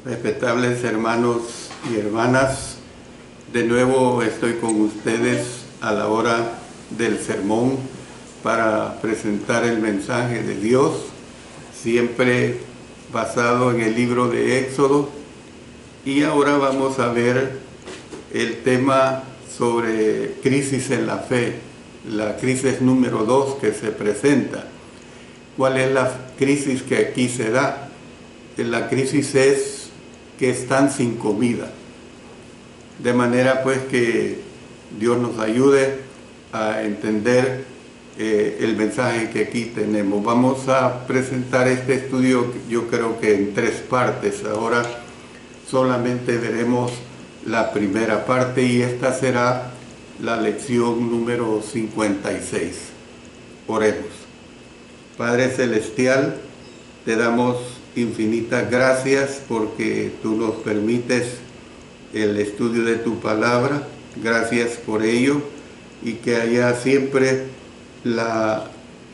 Respetables hermanos y hermanas, de nuevo estoy con ustedes a la hora del sermón para presentar el mensaje de Dios, siempre basado en el libro de Éxodo. Y ahora vamos a ver el tema sobre crisis en la fe, la crisis número 2 que se presenta. ¿Cuál es la crisis que aquí se da? La crisis es que están sin comida. De manera pues que Dios nos ayude a entender el mensaje que aquí tenemos. Vamos a presentar este estudio, yo creo que en 3 partes. Ahora solamente veremos la primera parte y esta será la lección número 56. Oremos. Padre Celestial, te damos infinitas gracias porque tú nos permites el estudio de tu palabra. Gracias por ello y que haya siempre la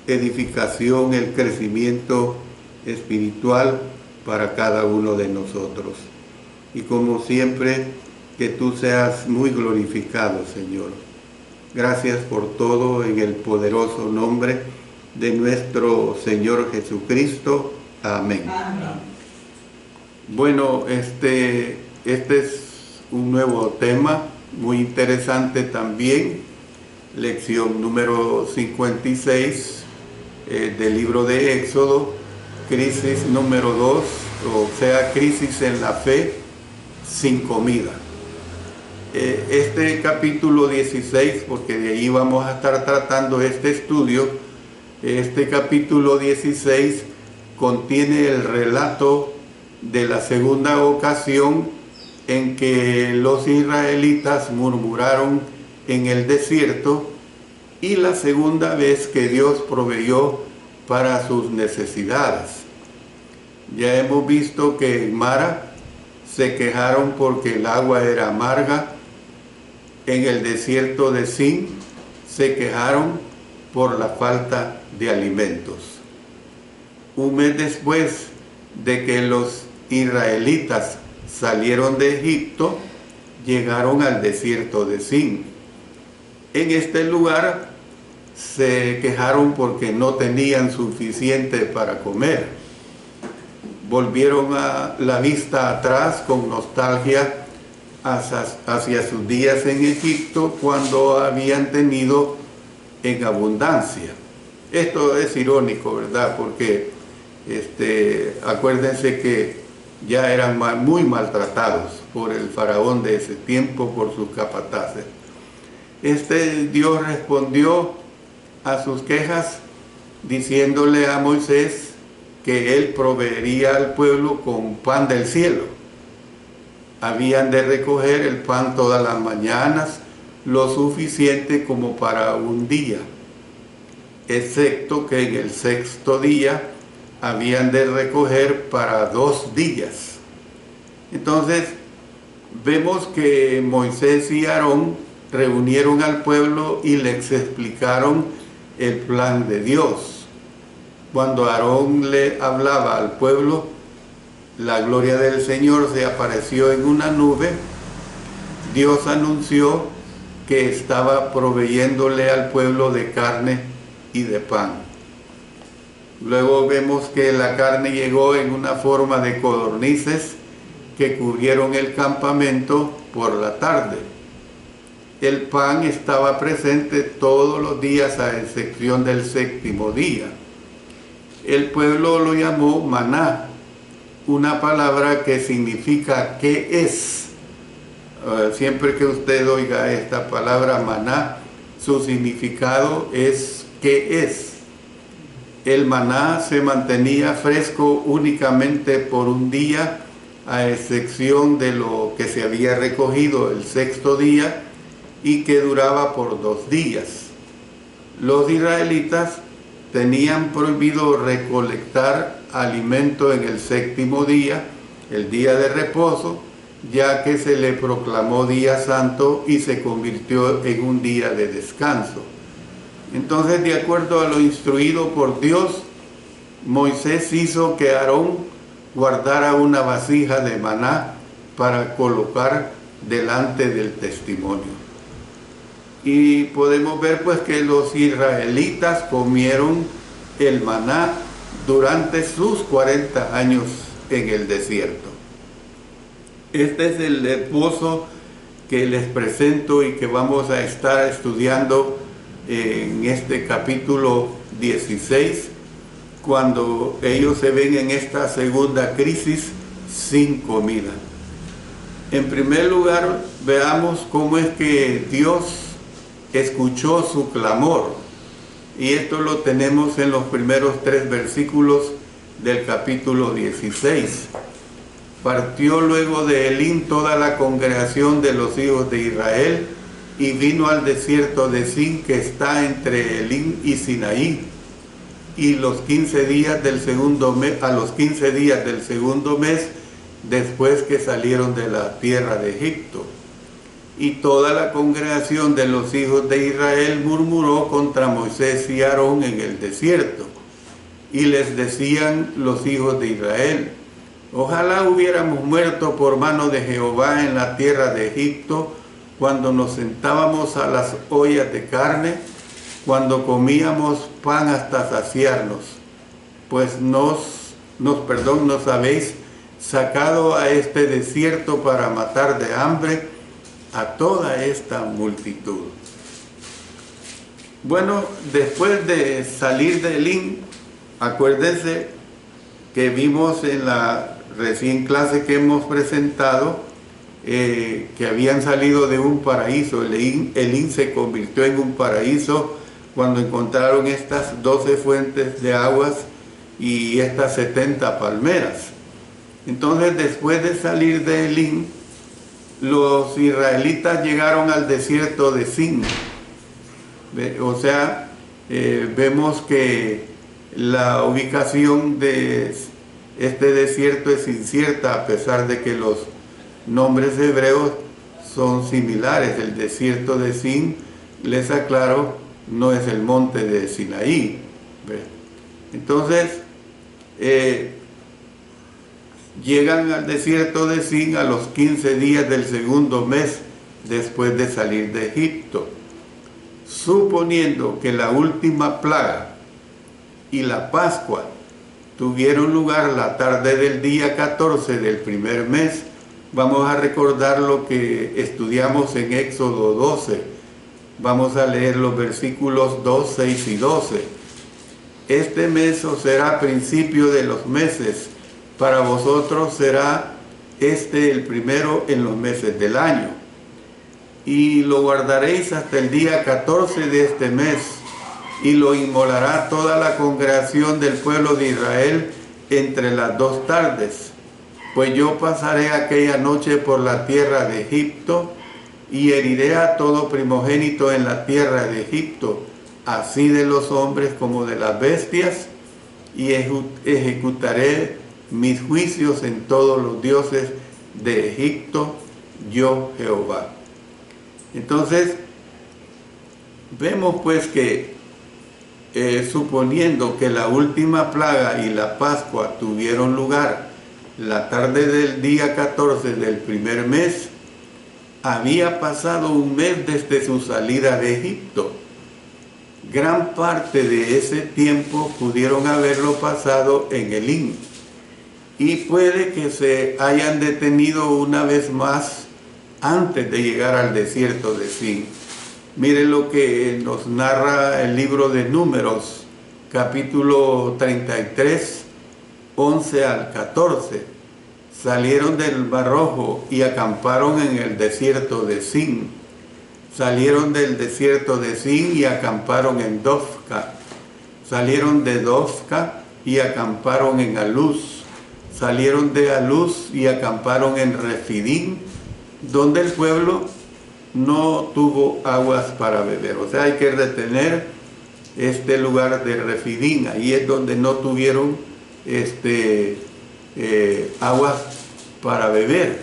edificación, el crecimiento espiritual para cada uno de nosotros. Y como siempre, que tú seas muy glorificado, Señor. Gracias por todo en el poderoso nombre de nuestro Señor Jesucristo. Amén. Amén. Bueno, este es un nuevo tema, muy interesante también. Lección número 56 del libro de Éxodo, crisis número 2, o sea, crisis en la fe sin comida. Este capítulo 16, porque de ahí vamos a estar tratando este estudio, este capítulo 16 contiene el relato de la segunda ocasión en que los israelitas murmuraron en el desierto y la segunda vez que Dios proveyó para sus necesidades. Ya hemos visto que en Mara se quejaron porque el agua era amarga. En el desierto de Sin se quejaron por la falta de alimentos. Un mes después de que los israelitas salieron de Egipto, llegaron al desierto de Sin. En este lugar se quejaron porque no tenían suficiente para comer. Volvieron a la vista atrás con nostalgia hacia sus días en Egipto, cuando habían tenido en abundancia. Esto es irónico, ¿verdad? Porque acuérdense que ya eran muy maltratados por el faraón de ese tiempo, por sus capataces. Dios respondió a sus quejas diciéndole a Moisés que él proveería al pueblo con pan del cielo. Habían de recoger el pan todas las mañanas, lo suficiente como para un día, excepto que en el 6º día habían de recoger para 2 días. Entonces vemos que Moisés y Aarón reunieron al pueblo y les explicaron el plan de Dios. Cuando Aarón le hablaba al pueblo, la gloria del Señor se apareció en una nube. Dios anunció que estaba proveyéndole al pueblo de carne y de pan. Luego vemos que la carne llegó en una forma de codornices que cubrieron el campamento por la tarde. El pan estaba presente todos los días a excepción del 7º día. El pueblo lo llamó maná, una palabra que significa ¿qué es? Siempre que usted oiga esta palabra maná, su significado es ¿qué es? El maná se mantenía fresco únicamente por un día, a excepción de lo que se había recogido el 6º día y que duraba por 2 días. Los israelitas tenían prohibido recolectar alimento en el 7º día, el día de reposo, ya que se le proclamó día santo y se convirtió en un día de descanso. Entonces, de acuerdo a lo instruido por Dios, Moisés hizo que Aarón guardara una vasija de maná para colocar delante del testimonio. Y podemos ver pues que los israelitas comieron el maná durante sus 40 años en el desierto. Este es el esbozo que les presento y que vamos a estar estudiando en este capítulo 16, cuando ellos se ven en esta segunda crisis sin comida. En primer lugar, veamos cómo es que Dios escuchó su clamor. Y esto lo tenemos en los primeros 3 versículos del capítulo 16. Partió luego de Elín toda la congregación de los hijos de Israel y vino al desierto de Sin, que está entre Elín y Sinaí. Y a los 15 días del segundo mes, después que salieron de la tierra de Egipto. Y toda la congregación de los hijos de Israel murmuró contra Moisés y Aarón en el desierto. Y les decían los hijos de Israel: ojalá hubiéramos muerto por mano de Jehová en la tierra de Egipto, cuando nos sentábamos a las ollas de carne, cuando comíamos pan hasta saciarnos, pues nos habéis sacado a este desierto para matar de hambre a toda esta multitud. Bueno, después de salir de Elín, acuérdense que vimos en la recién clase que hemos presentado que habían salido de un paraíso. Elín se convirtió en un paraíso cuando encontraron estas 12 fuentes de aguas y estas 70 palmeras. Entonces, después de salir de Elín, los israelitas llegaron al desierto de Sin. O sea, vemos que la ubicación de este desierto es incierta, a pesar de que los nombres hebreos son similares. El desierto de Sin, les aclaro, no es el monte de Sinaí. Entonces, llegan al desierto de Sin a los 15 días del segundo mes después de salir de Egipto, suponiendo que la última plaga y la Pascua tuvieron lugar la tarde del día 14 del primer mes. Vamos a recordar lo que estudiamos en Éxodo 12. Vamos a leer los versículos 2, 6 y 12. Este mes os será principio de los meses. Para vosotros será el primero en los meses del año. Y lo guardaréis hasta el día 14 de este mes, y lo inmolará toda la congregación del pueblo de Israel entre las 2 tardes. Pues yo pasaré aquella noche por la tierra de Egipto, y heriré a todo primogénito en la tierra de Egipto, así de los hombres como de las bestias, y ejecutaré mis juicios en todos los dioses de Egipto, yo Jehová. Entonces, vemos pues que suponiendo que la última plaga y la Pascua tuvieron lugar la tarde del día 14 del primer mes, había pasado un mes desde su salida de Egipto. Gran parte de ese tiempo pudieron haberlo pasado en Elín, y puede que se hayan detenido una vez más antes de llegar al desierto de Sin. Miren lo que nos narra el libro de Números, capítulo 33, 11 al 14. Salieron del Mar Rojo y acamparon en el desierto de Sin. Salieron del desierto de Sin y acamparon en Dofca. Salieron de Dofca y acamparon en Aluz. Salieron de Aluz y acamparon en Refidín, donde el pueblo no tuvo aguas para beber. O sea, hay que retener este lugar de Refidín. Ahí es donde no tuvieron aguas para beber.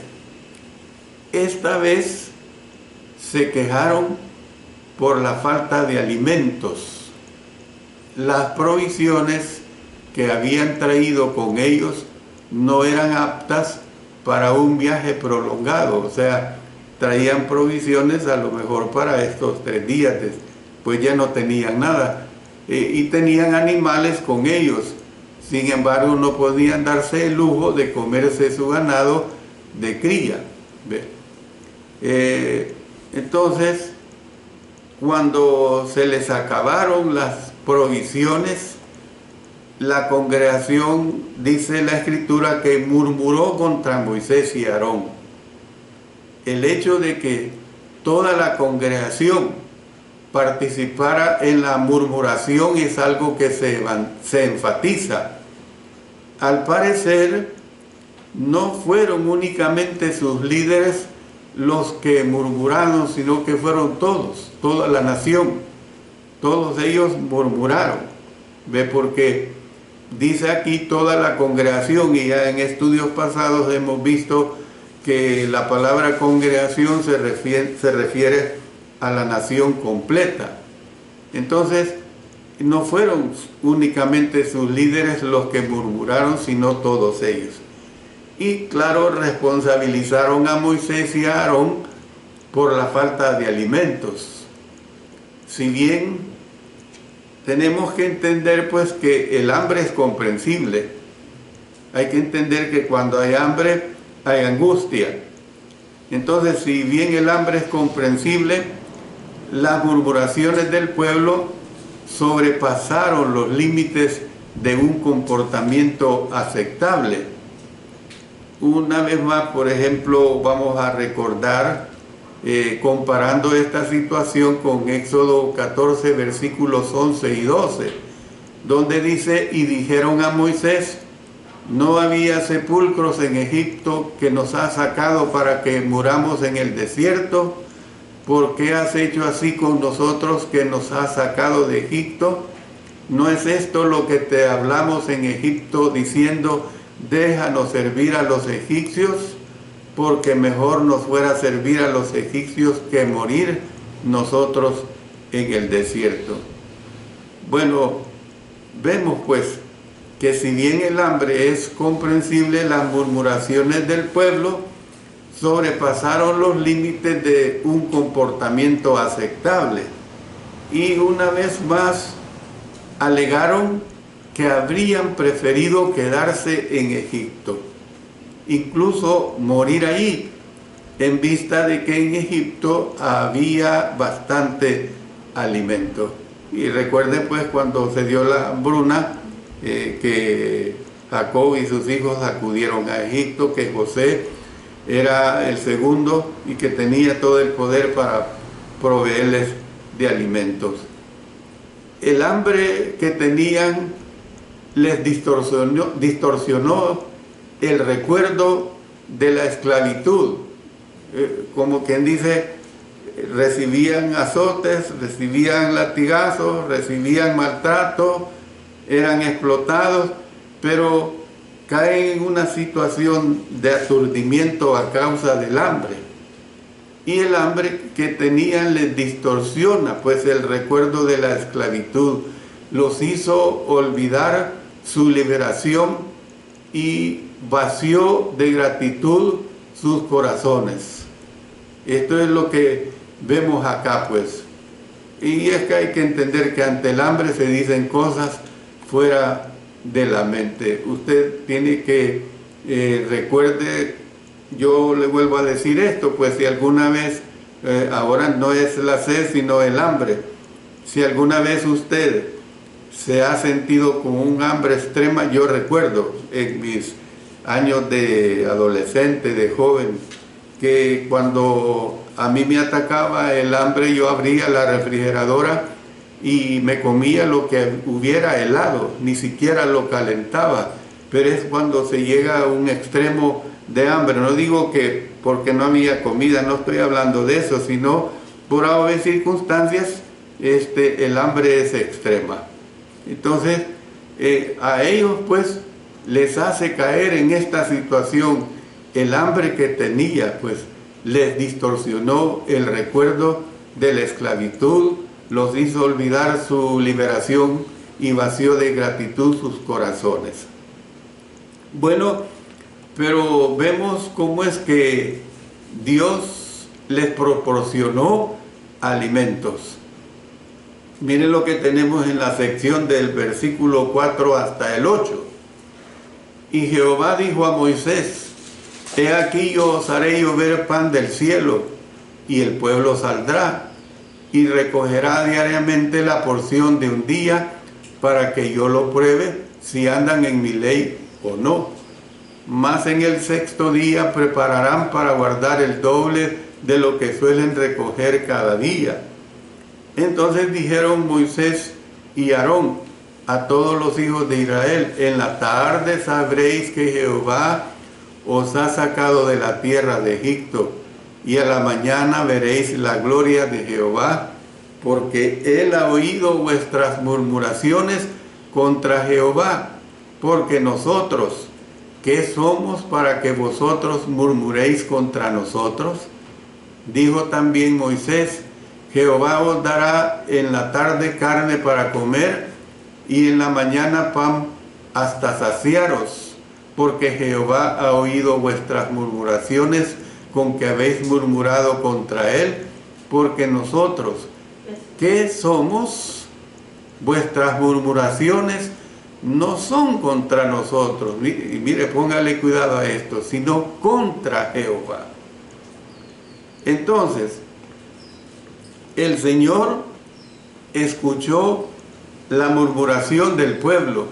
Esta vez se quejaron por la falta de alimentos. Las provisiones que habían traído con ellos no eran aptas para un viaje prolongado, o sea, traían provisiones a lo mejor para estos 3 días, pues ya no tenían nada, y tenían animales con ellos. Sin embargo, no podían darse el lujo de comerse su ganado de cría. Entonces, cuando se les acabaron las provisiones, la congregación, dice la Escritura, que murmuró contra Moisés y Aarón. El hecho de que toda la congregación participara en la murmuración es algo que se enfatiza. Al parecer, no fueron únicamente sus líderes los que murmuraron, sino que fueron todos, toda la nación. Todos ellos murmuraron. Porque dice aquí toda la congregación, y ya en estudios pasados hemos visto que la palabra congregación se refiere a la nación completa. Entonces, no fueron únicamente sus líderes los que murmuraron, sino todos ellos. Y claro, responsabilizaron a Moisés y a Aarón por la falta de alimentos. Si bien tenemos que entender pues que el hambre es comprensible, hay que entender que cuando hay hambre hay angustia. Entonces, si bien el hambre es comprensible, las murmuraciones del pueblo sobrepasaron los límites de un comportamiento aceptable. Una vez más, por ejemplo, vamos a recordar, comparando esta situación con Éxodo 14, versículos 11 y 12, donde dice: y dijeron a Moisés, no había sepulcros en Egipto que nos has sacado para que muramos en el desierto. ¿Por qué has hecho así con nosotros que nos has sacado de Egipto? ¿No es esto lo que te hablamos en Egipto diciendo, déjanos servir a los egipcios? Porque mejor nos fuera servir a los egipcios que morir nosotros en el desierto. Bueno, vemos pues que si bien el hambre es comprensible, las murmuraciones del pueblo sobrepasaron los límites de un comportamiento aceptable. Y una vez más alegaron que habrían preferido quedarse en Egipto, incluso morir allí, en vista de que en Egipto había bastante alimento. Y recuerden pues cuando se dio la hambruna, que Jacob y sus hijos acudieron a Egipto, que José era el segundo y que tenía todo el poder para proveerles de alimentos. El hambre que tenían les distorsionó el recuerdo de la esclavitud. Como quien dice, recibían azotes, recibían latigazos, recibían maltrato, eran explotados, pero caen en una situación de aturdimiento a causa del hambre. Y el hambre que tenían les distorsiona pues el recuerdo de la esclavitud, los hizo olvidar su liberación y vació de gratitud sus corazones. Esto es lo que vemos acá pues. Y es que hay que entender que ante el hambre se dicen cosas fuera de la mente. Usted tiene que, recuerde, yo le vuelvo a decir esto, pues si alguna vez, ahora no es la sed sino el hambre, si alguna vez usted se ha sentido con un hambre extrema, yo recuerdo en mis años de adolescente, de joven, que cuando a mí me atacaba el hambre, yo abría la refrigeradora y me comía lo que hubiera helado, ni siquiera lo calentaba. Pero es cuando se llega a un extremo de hambre. No digo que porque no había comida, no estoy hablando de eso, sino por obvias circunstancias, el hambre es extrema. Entonces, a ellos pues les hace caer en esta situación. El hambre que tenía pues les distorsionó el recuerdo de la esclavitud, los hizo olvidar su liberación y vació de gratitud sus corazones. Bueno, Pero vemos cómo es que Dios les proporcionó alimentos. Miren lo que tenemos en la sección del versículo 4 hasta el 8. Y Jehová dijo a Moisés: He aquí yo os haré llover pan del cielo, y el pueblo saldrá y recogerá diariamente la porción de un día, para que yo lo pruebe si andan en mi ley o no. Mas en el sexto día prepararán para guardar el doble de lo que suelen recoger cada día. Entonces dijeron Moisés y Aarón a todos los hijos de Israel: En la tarde sabréis que Jehová os ha sacado de la tierra de Egipto, y a la mañana veréis la gloria de Jehová, porque él ha oído vuestras murmuraciones contra Jehová. Porque nosotros, ¿qué somos para que vosotros murmuréis contra nosotros? Dijo también Moisés: Jehová os dará en la tarde carne para comer, y en la mañana pan hasta saciaros, porque Jehová ha oído vuestras murmuraciones con que habéis murmurado contra él. Porque nosotros, ¿qué somos? Vuestras murmuraciones no son contra nosotros, y mire, póngale cuidado a esto, sino contra Jehová. Entonces, el Señor escuchó la murmuración del pueblo,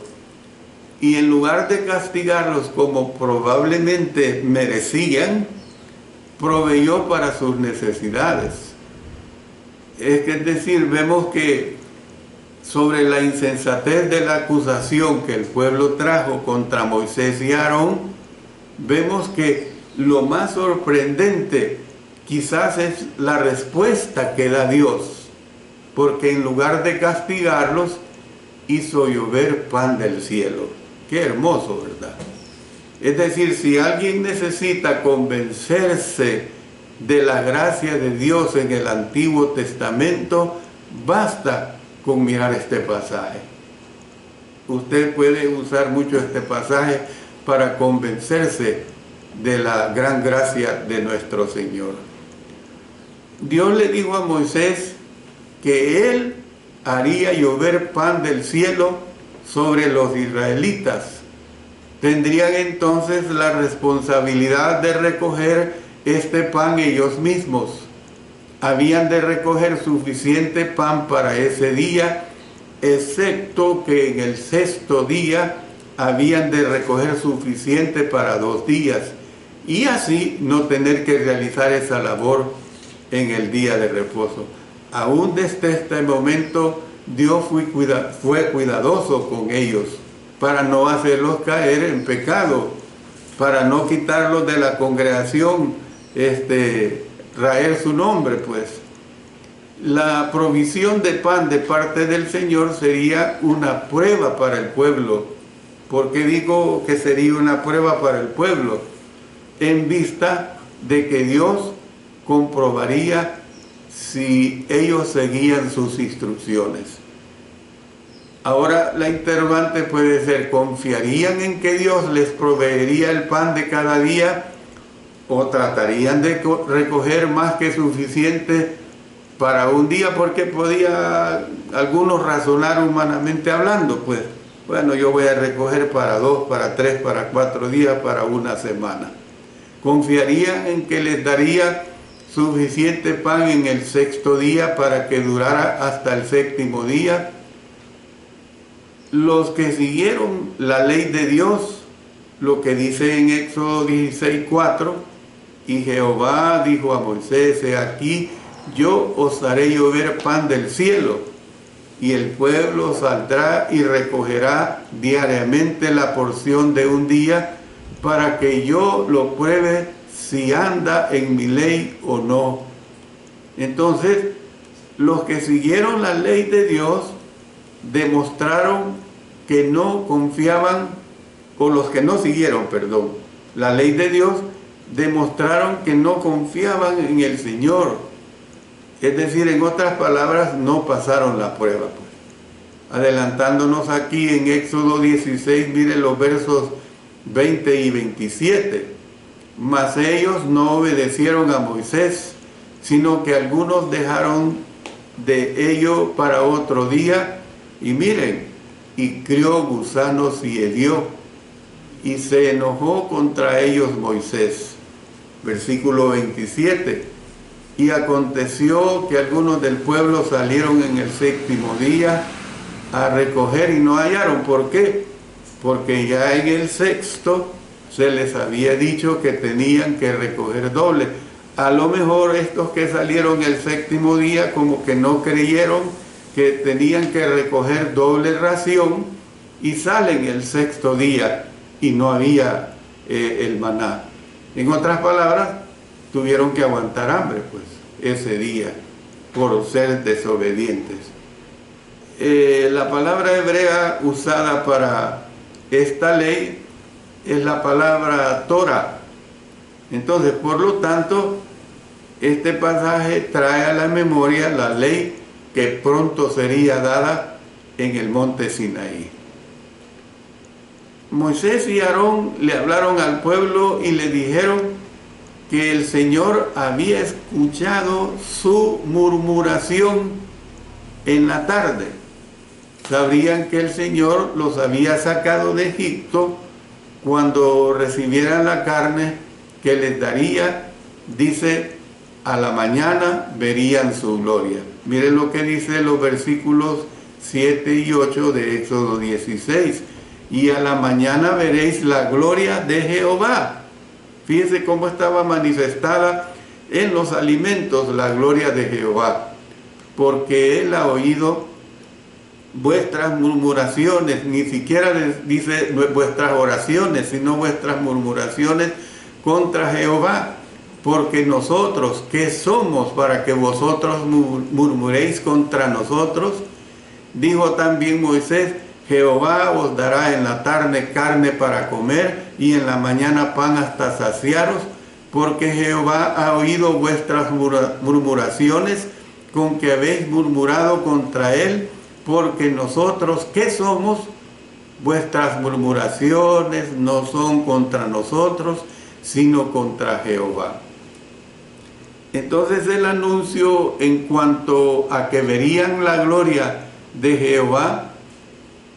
y en lugar de castigarlos como probablemente merecían, proveyó para sus necesidades. Es decir, vemos que sobre la insensatez de la acusación que el pueblo trajo contra Moisés y Aarón, vemos que lo más sorprendente quizás es la respuesta que da Dios, porque en lugar de castigarlos, hizo llover pan del cielo. Qué hermoso, ¿verdad? Es decir, si alguien necesita convencerse de la gracia de Dios en el Antiguo Testamento, basta con mirar este pasaje. Usted puede usar mucho este pasaje para convencerse de la gran gracia de nuestro Señor. Dios le dijo a Moisés que él haría llover pan del cielo sobre los israelitas. Tendrían entonces la responsabilidad de recoger este pan ellos mismos. Habían de recoger suficiente pan para ese día, excepto que en el sexto día habían de recoger suficiente para 2 días, y así no tener que realizar esa labor en el día de reposo. Aún desde este momento Dios fue cuidadoso con ellos para no hacerlos caer en pecado, para no quitarlos de la congregación, traer su nombre, pues. La provisión de pan de parte del Señor sería una prueba para el pueblo. ¿Por qué digo que sería una prueba para el pueblo? En vista de que Dios comprobaría si ellos seguían sus instrucciones. Ahora la interrogante puede ser: ¿confiarían en que Dios les proveería el pan de cada día, o tratarían de recoger más que suficiente para un día? Porque podía algunos razonar humanamente hablando, pues, bueno, yo voy a recoger para 2, para 3, para 4 días, para una semana. ¿Confiarían en que les daría suficiente pan en el sexto día para que durara hasta el séptimo día? Los que siguieron la ley de Dios, lo que dice en Éxodo 16:4, y Jehová dijo a Moisés: He aquí, yo os haré llover pan del cielo, y el pueblo saldrá y recogerá diariamente la porción de un día, para que yo lo pruebe si anda en mi ley o no. Entonces, los que siguieron la ley de Dios demostraron que no confiaban, o los que no siguieron, perdón, la ley de Dios, demostraron que no confiaban en el Señor. Es decir, en otras palabras, no pasaron la prueba, pues. Adelantándonos aquí en Éxodo 16, miren los versos 20 y 27. Mas ellos no obedecieron a Moisés, sino que algunos dejaron de ello para otro día, y miren, y crió gusanos y hedió, y se enojó contra ellos Moisés. Versículo 27. Y aconteció que algunos del pueblo salieron en el 7º día a recoger y no hallaron. ¿Por qué? Porque ya en el 6º se les había dicho que tenían que recoger doble. A lo mejor estos que salieron el 7º día como que no creyeron que tenían que recoger doble ración y salen el 6º día y no había el maná. En otras palabras, tuvieron que aguantar hambre pues ese día por ser desobedientes. La palabra hebrea usada para esta ley es la palabra Torah. Entonces, por lo tanto, este pasaje trae a la memoria la ley que pronto sería dada en el monte Sinaí. Moisés y Aarón le hablaron al pueblo y le dijeron que el Señor había escuchado su murmuración en la tarde. Sabrían que el Señor los había sacado de Egipto cuando recibieran la carne que les daría, dice, a la mañana verían su gloria. Miren lo que dice los versículos 7 y 8 de Éxodo 16. Y a la mañana veréis la gloria de Jehová. Fíjense cómo estaba manifestada en los alimentos la gloria de Jehová. Porque Él ha oído vuestras murmuraciones, ni siquiera dice vuestras oraciones, sino vuestras murmuraciones contra Jehová. Porque nosotros, ¿qué somos para que vosotros murmuréis contra nosotros? Dijo también Moisés, Jehová os dará en la tarde carne para comer y en la mañana pan hasta saciaros, porque Jehová ha oído vuestras murmuraciones con que habéis murmurado contra él, porque nosotros, ¿qué somos? Vuestras murmuraciones no son contra nosotros, sino contra Jehová. Entonces el anuncio en cuanto a que verían la gloria de Jehová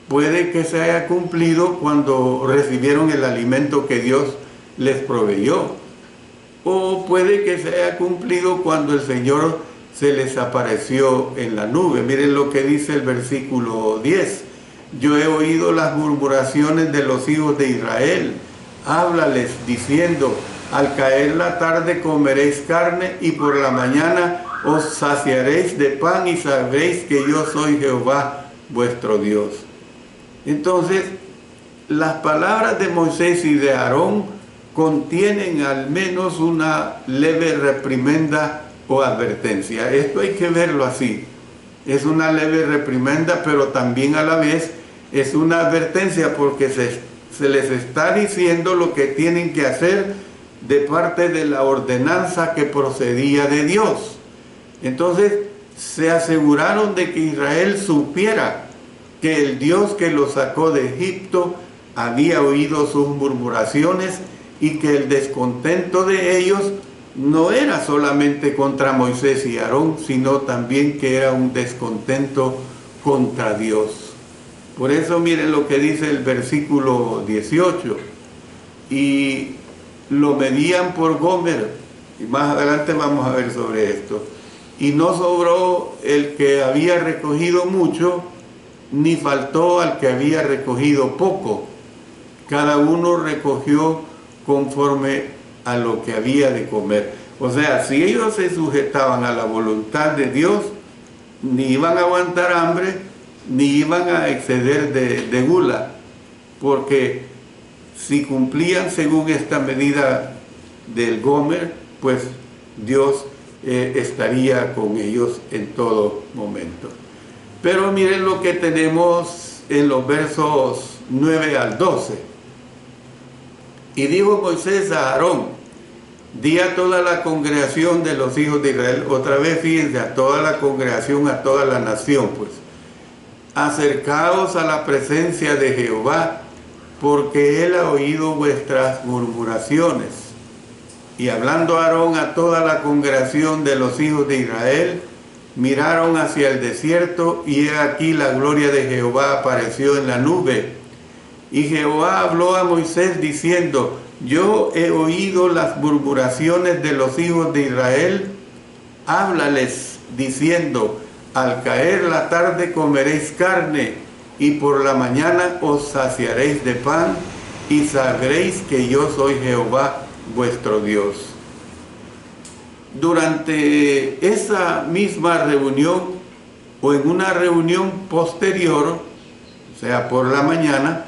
puede que se haya cumplido cuando recibieron el alimento que Dios les proveyó. O puede que se haya cumplido cuando el Señor se les apareció en la nube. Miren lo que dice el versículo 10. Yo he oído las murmuraciones de los hijos de Israel. Háblales diciendo, al caer la tarde comeréis carne y por la mañana os saciaréis de pan y sabréis que yo soy Jehová vuestro Dios. Entonces, las palabras de Moisés y de Aarón contienen al menos una leve reprimenda o advertencia. Esto hay que verlo así. Es una leve reprimenda, pero también a la vez es una advertencia porque se les está diciendo lo que tienen que hacer de parte de la ordenanza que procedía de Dios. Entonces, se aseguraron de que Israel supiera que el Dios que los sacó de Egipto había oído sus murmuraciones y que el descontento de ellos no era solamente contra Moisés y Aarón, sino también que era un descontento contra Dios. Por eso miren lo que dice el versículo 18. Y lo medían por Gomer, y más adelante vamos a ver sobre esto. Y no sobró el que había recogido mucho, ni faltó al que había recogido poco. Cada uno recogió conforme a lo que había de comer. O sea, si ellos se sujetaban a la voluntad de Dios, ni iban a aguantar hambre, ni iban a exceder de gula, porque si cumplían según esta medida del Gomer, pues Dios estaría con ellos en todo momento. Pero miren lo que tenemos en los versos 9 al 12. Y dijo Moisés a Aarón, di a toda la congregación de los hijos de Israel, otra vez fíjense, a toda la congregación, a toda la nación, pues, acercaos a la presencia de Jehová, porque él ha oído vuestras murmuraciones. Y hablando Aarón a toda la congregación de los hijos de Israel, miraron hacia el desierto, y he aquí la gloria de Jehová apareció en la nube. Y Jehová habló a Moisés diciendo: yo he oído las murmuraciones de los hijos de Israel. Háblales diciendo: al caer la tarde comeréis carne, y por la mañana os saciaréis de pan, y sabréis que yo soy Jehová vuestro Dios. Durante esa misma reunión, o en una reunión posterior, o sea, por la mañana,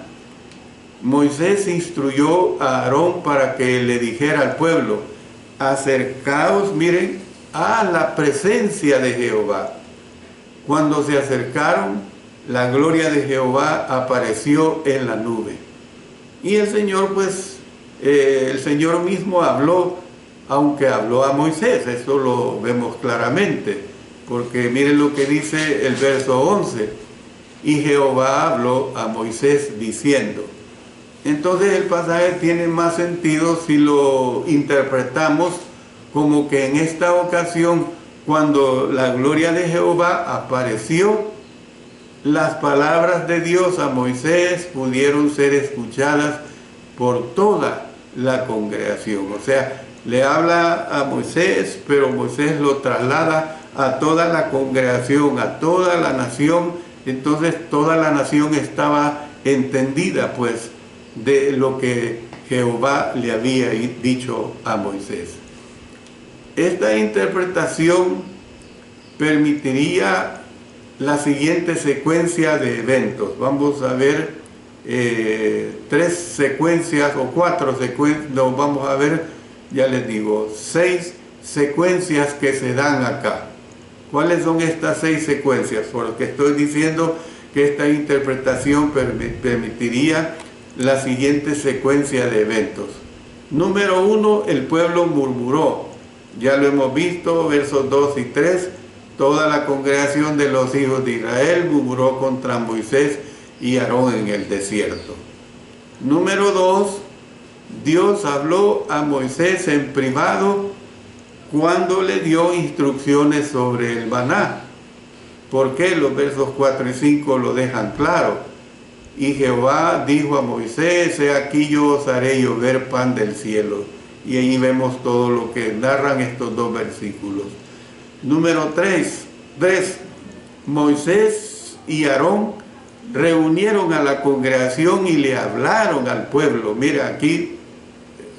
Moisés instruyó a Aarón para que le dijera al pueblo: acercaos, miren, a la presencia de Jehová. Cuando se acercaron, la gloria de Jehová apareció en la nube. Y el Señor, el Señor mismo habló, aunque habló a Moisés. Eso lo vemos claramente, porque miren lo que dice el verso 11. Y Jehová habló a Moisés diciendo. Entonces el pasaje tiene más sentido si lo interpretamos como que en esta ocasión, cuando la gloria de Jehová apareció, las palabras de Dios a Moisés pudieron ser escuchadas por toda la congregación. O sea, le habla a Moisés, pero Moisés lo traslada a toda la congregación, a toda la nación. Entonces toda la nación estaba entendida pues de lo que Jehová le había dicho a Moisés. Esta interpretación permitiría la siguiente secuencia de eventos. Vamos a ver 3 secuencias o 4 secuencias, no, vamos a ver, ya les digo, 6 secuencias que se dan acá. ¿Cuáles son estas 6 secuencias? Porque estoy diciendo que esta interpretación permitiría la siguiente secuencia de eventos. Número 1, el pueblo murmuró. Ya lo hemos visto, versos 2 y 3. Toda la congregación de los hijos de Israel murmuró contra Moisés y Aarón en el desierto. Número 2, Dios habló a Moisés en privado cuando le dio instrucciones sobre el maná. ¿Por qué? Los versos 4 y 5 lo dejan claro. Y Jehová dijo a Moisés: he aquí yo os haré llover pan del cielo. Y ahí vemos todo lo que narran estos 2 versículos. Número 3, Moisés y Aarón reunieron a la congregación y le hablaron al pueblo. Mira, aquí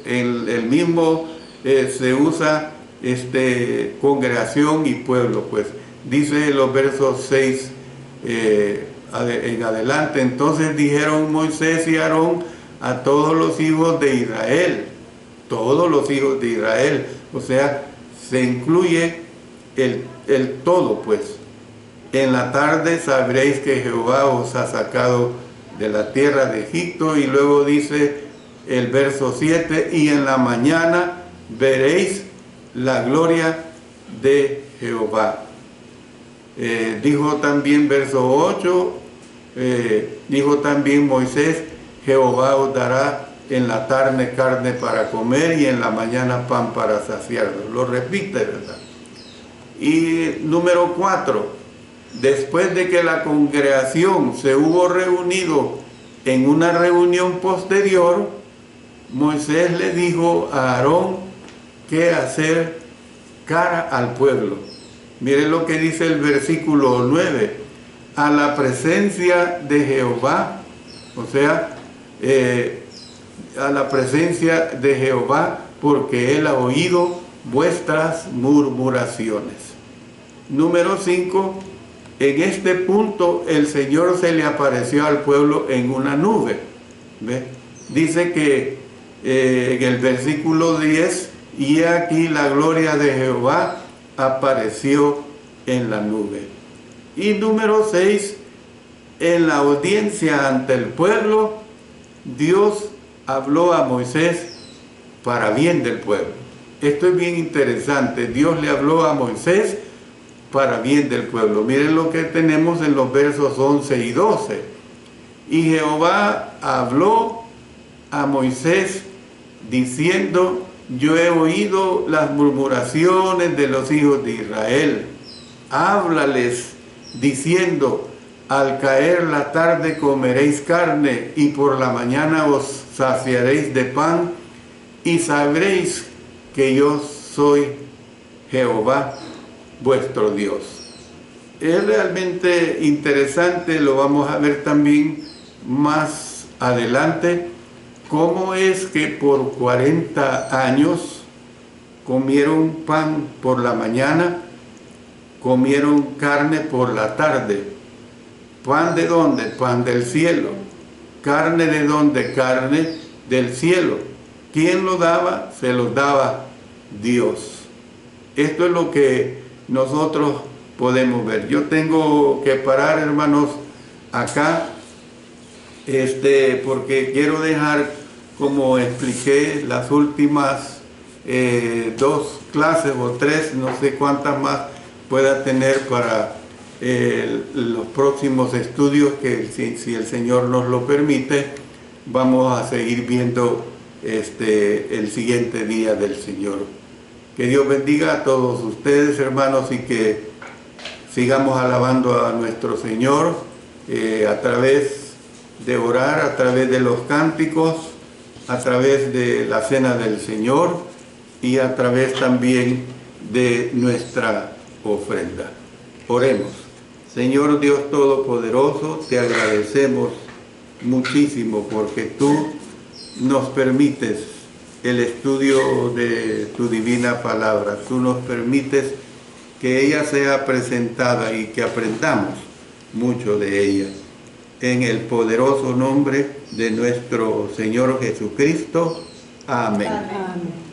el mismo se usa congregación y pueblo, pues dice los versos 6 en adelante. Entonces dijeron Moisés y Aarón a todos los hijos de Israel, o sea, se incluye el todo, pues. En la tarde sabréis que Jehová os ha sacado de la tierra de Egipto. Y luego dice el verso 7, y en la mañana veréis la gloria de Jehová. Dijo también verso 8, dijo también Moisés: Jehová os dará en la tarde carne para comer, y en la mañana pan para saciarlos. Lo repite, ¿verdad? Y número 4, después de que la congregación se hubo reunido en una reunión posterior, Moisés le dijo a Aarón qué hacer cara al pueblo. Miren lo que dice el versículo 9: a la presencia de Jehová, o sea, a la presencia de Jehová, porque él ha oído vuestras murmuraciones. Número 5, en este punto el Señor se le apareció al pueblo en una nube. ¿Ve? Dice que en el versículo 10, y aquí la gloria de Jehová apareció en la nube. Y número 6, en la audiencia ante el pueblo, Dios habló a Moisés para bien del pueblo. Esto es bien interesante. Dios le habló a Moisés para bien del pueblo. Miren lo que tenemos en los versos 11 y 12. Y Jehová habló a Moisés diciendo: yo he oído las murmuraciones de los hijos de Israel. Háblales diciendo: al caer la tarde comeréis carne, y por la mañana os saciaréis de pan, y sabréis que yo soy Jehová vuestro Dios. Es realmente interesante, lo vamos a ver también más adelante, cómo es que por 40 años comieron pan por la mañana, comieron carne por la tarde. ¿Pan de dónde? Pan del cielo. ¿Carne de dónde? Carne del cielo. ¿Quién lo daba? Se lo daba Dios. Esto es lo que nosotros podemos ver. Yo tengo que parar, hermanos, acá, porque quiero dejar, como expliqué, las últimas 2 clases o 3, no sé cuántas más pueda tener para los próximos estudios, que si el Señor nos lo permite, vamos a seguir viendo el siguiente día del Señor. Que Dios bendiga a todos ustedes, hermanos, y que sigamos alabando a nuestro Señor a través de orar, a través de los cánticos, a través de la cena del Señor y a través también de nuestra ofrenda. Oremos. Señor Dios Todopoderoso, te agradecemos muchísimo porque tú nos permites el estudio de tu divina palabra. Tú nos permites que ella sea presentada y que aprendamos mucho de ella. En el poderoso nombre de nuestro Señor Jesucristo. Amén. Amén.